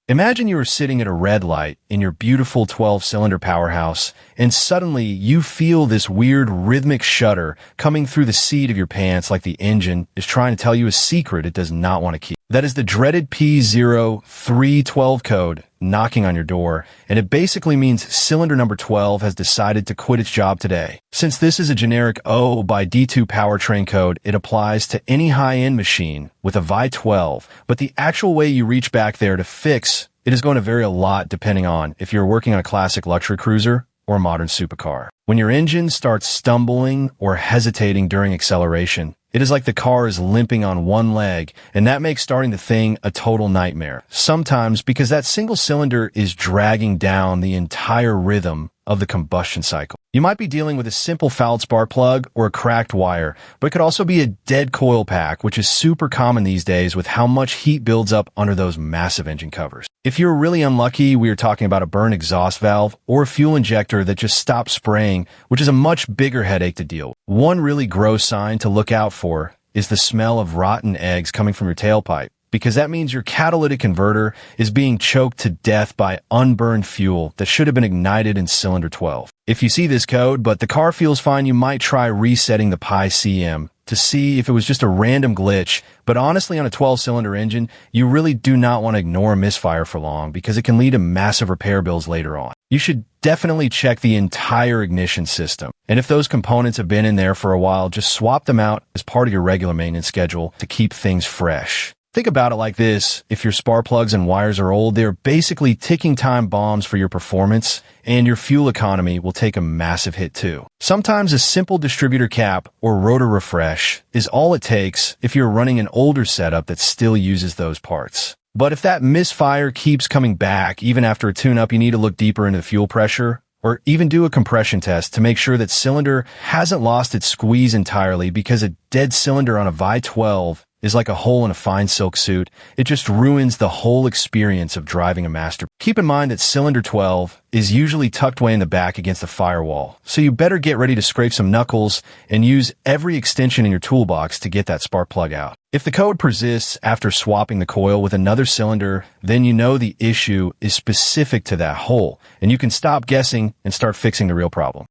Imagine you are sitting at a red light in your beautiful 12-cylinder powerhouse, and suddenly you feel this weird rhythmic shudder coming through the seat of your pants like the engine is trying to tell you a secret it does not want to keep. That is the dreaded P0312 code knocking on your door, and it basically means cylinder number 12 has decided to quit its job today. Since this is a generic Obd2 powertrain code, it applies to any high-end machine with a Vi-12, but the actual way you reach back there to fix it is going to vary a lot depending on if you're working on a classic luxury cruiser or a modern supercar. When your engine starts stumbling or hesitating during acceleration, it is like the car is limping on one leg, and that makes starting the thing a total nightmare. Sometimes because that single cylinder is dragging down the entire rhythm of the combustion cycle. You might be dealing with a simple fouled spark plug or a cracked wire, but it could also be a dead coil pack, which is super common these days with how much heat builds up under those massive engine covers. If you're really unlucky, we are talking about a burned exhaust valve or a fuel injector that just stopped spraying, which is a much bigger headache to deal with. One really gross sign to look out for is the smell of rotten eggs coming from your tailpipe, because that means your catalytic converter is being choked to death by unburned fuel that should have been ignited in cylinder 12. If you see this code, but the car feels fine, you might try resetting the Pi CM to see if it was just a random glitch. But honestly, on a 12-cylinder engine, you really do not want to ignore a misfire for long because it can lead to massive repair bills later on. You should definitely check the entire ignition system. And if those components have been in there for a while, just swap them out as part of your regular maintenance schedule to keep things fresh. Think about it like this. If your spark plugs and wires are old, they're basically ticking time bombs for your performance, and your fuel economy will take a massive hit too. Sometimes a simple distributor cap or rotor refresh is all it takes if you're running an older setup that still uses those parts. But if that misfire keeps coming back, even after a tune-up, you need to look deeper into the fuel pressure, or even do a compression test to make sure that cylinder hasn't lost its squeeze entirely, because a dead cylinder on a Vi-12 is like a hole in a fine silk suit. It just ruins the whole experience of driving a master. Keep in mind that cylinder 12 is usually tucked way in the back against the firewall, so you better get ready to scrape some knuckles and use every extension in your toolbox to get that spark plug out. If the code persists after swapping the coil with another cylinder, then you know the issue is specific to that hole, and you can stop guessing and start fixing the real problem.